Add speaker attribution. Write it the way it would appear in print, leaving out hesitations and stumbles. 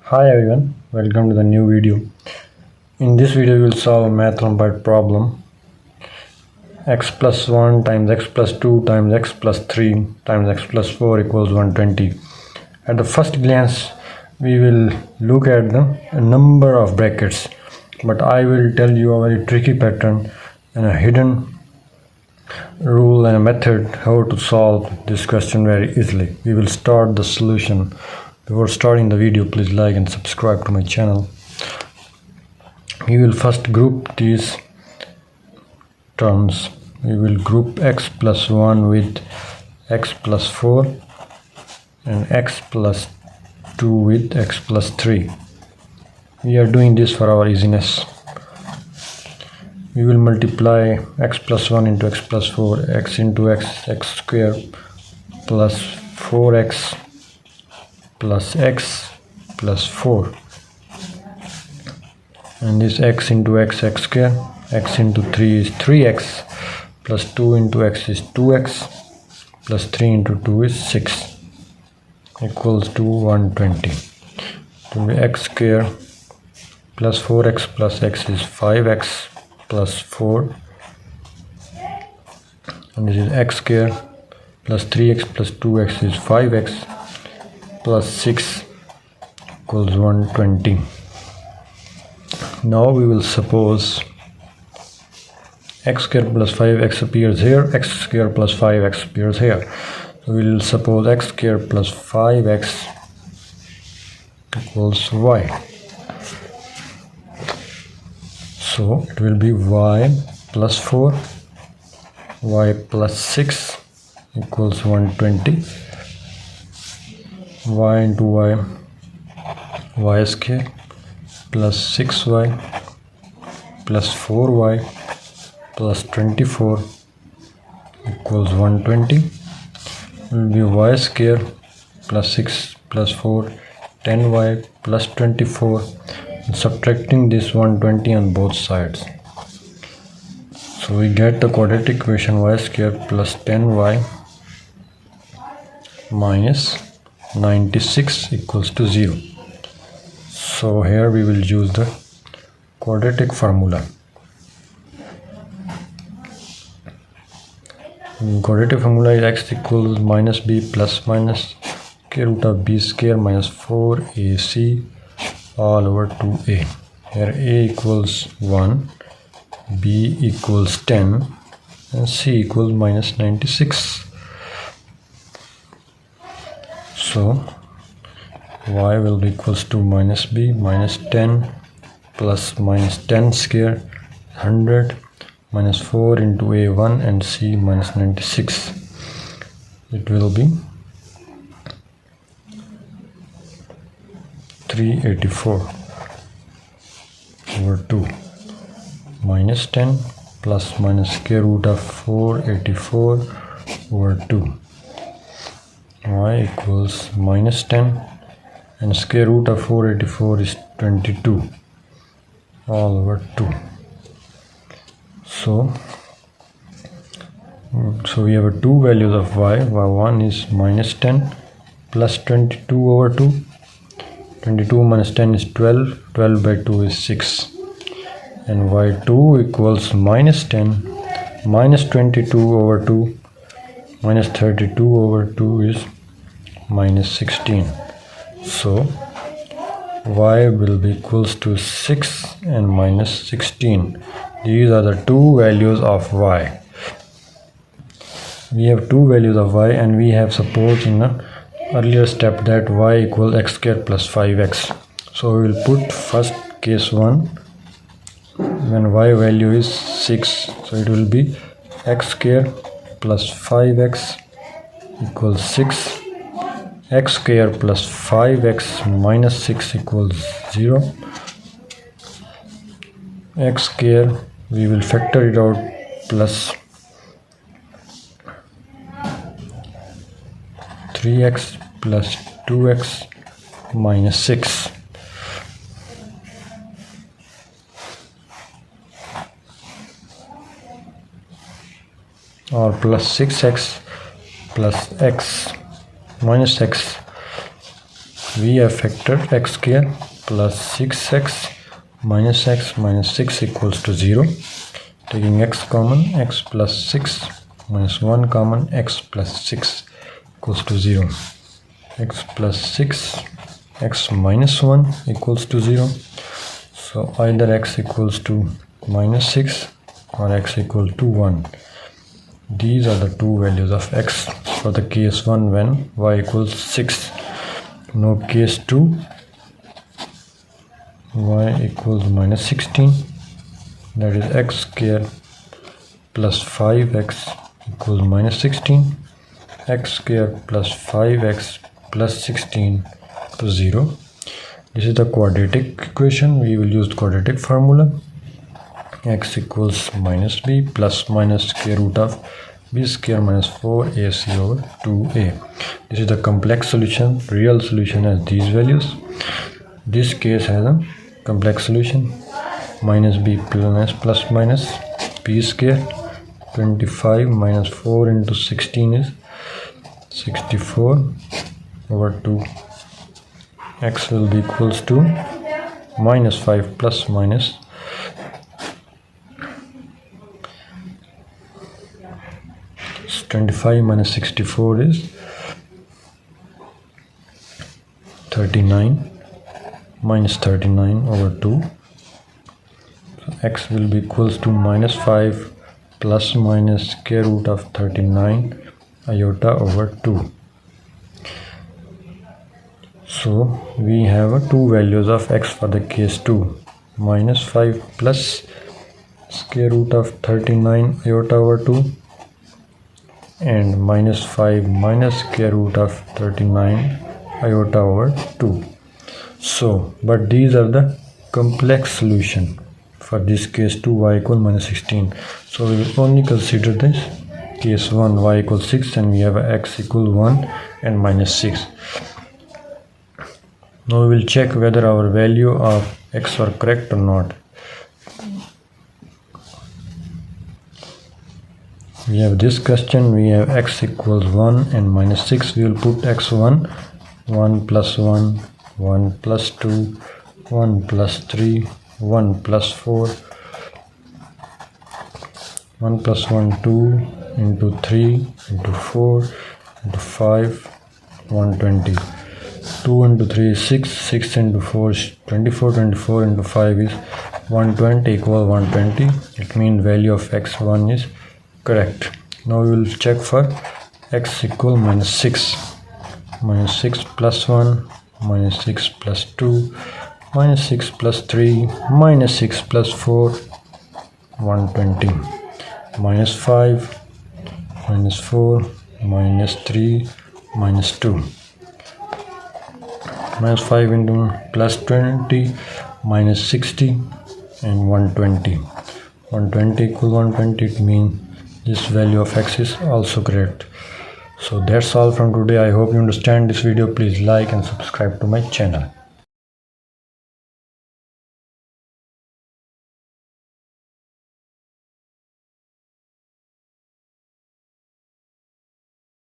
Speaker 1: Hi everyone, welcome to the new video. In this video we will solve a math one part problem. X plus 1 times x plus 2 times x plus 3 times x plus 4 equals 120. At the first glance we will look at the number of brackets, but I will tell you a very tricky pattern and a hidden rule and a method how to solve this question very easily. We will start the solution. Before starting the video, please like and subscribe to my channel. We will first group these terms. We will group x plus 1 with x plus 4 and x plus 2 with x plus 3. We are doing this for our easiness. We will multiply x plus 1 into x plus 4, x into x square plus 4x plus x plus 4, and this x into x square, x into 3 is 3x, plus 2 into x is 2x, plus 3 into 2 is 6, equals to 120. So x square plus 4x plus x is 5x plus 4, and this is x square plus 3x plus 2x is 5x plus 6 equals 120. Now we will suppose x square plus 5x appears here, x square plus 5x appears here. So we will suppose x square plus 5x equals y. So it will be y plus 4, y plus 6 equals 120. Y into y, y square plus 6y plus 4y plus 24 equals 120. Will be y square plus 6 plus 4, 10y plus 24, and subtracting this 120 on both sides. So we get the quadratic equation y square plus 10y minus 96 equals to 0. So here we will use the quadratic formula. Quadratic formula is x equals minus b plus minus square root of b square minus 4ac all over 2a. Here a equals 1, b equals 10, and c equals minus 96. So y will be equals to minus b minus 10 plus minus 10 square 100 minus 4 into a1 and c minus 96. It will be 384 over 2 minus 10 plus minus square root of 484 over 2. Y equals minus 10 and square root of 484 is 22 all over 2. So we have two values of y. Y1 is minus 10 plus 22 over 2. 22 minus 10 is 12. 12 by 2 is 6. And y2 equals minus 10 minus 22 over 2 minus 32 over 2 is minus 16. So y will be equals to 6 and minus 16. These are the two values of y. We have two values of y, and we have supposed in the earlier step that y equals x square plus 5x. So we will put first case 1 when y value is 6. So it will be x square plus 5x equals 6. X square plus 5x minus 6 equals 0. X square, we will factor it out, plus 3x plus 2x minus 6. Or plus 6x plus x minus x we have factored x square plus 6x minus 6 equals to 0. Taking x common, x plus 6 minus 1 common, x plus 6 equals to 0. X plus 6, x minus 1 equals to 0. So either x equals to minus 6 or x equal to 1. These are the two values of x for the case 1 when y equals 6. Now case 2, y equals minus 16, that is x square plus 5x equals minus 16, x square plus 5x plus 16 to 0. This is the quadratic equation. We will use the quadratic formula. X equals minus b plus minus square root of b square minus 4ac over 2a. This is the complex solution. Real solution has these values. This case has a complex solution. Minus b plus minus b square. 25 minus 4 into 16 is 64 over 2. X will be equals to minus 5 plus minus 25 minus 64 is 39 minus 39 over 2. So x will be equals to minus 5 plus minus square root of 39 iota over 2. So we have two values of x for the case 2, minus 5 plus square root of 39 iota over 2 and minus 5 minus square root of 39 iota over 2. So but these are the complex solution for this case 2, y equal minus 16. So we will only consider this case 1, y equals 6, and we have x equal 1 and minus 6. Now we will check whether our value of x are correct or not. We have this question, we have x equals 1 and minus 6. We will put x1, 1 plus 1, 1 plus 2, 1 plus 3, 1 plus 4, 1 plus 1, 2 into 3 into 4 into 5, 120. 2 into 3 is 6, 6 into 4 is 24, 24 into 5 is 120 equal 120. It means value of x1 is correct. Now we will check for x equal minus 6. Minus 6 plus 1, minus 6 plus 2, minus 6 plus 3, minus 6 plus 4, 120. Minus 5, minus 4, minus 3, minus 2. Minus 5 into plus 20, minus 60 and 120. 120 equal 120, it means this value of x is also correct. So that's all from today. I hope you understand this video. Please like and subscribe to my channel.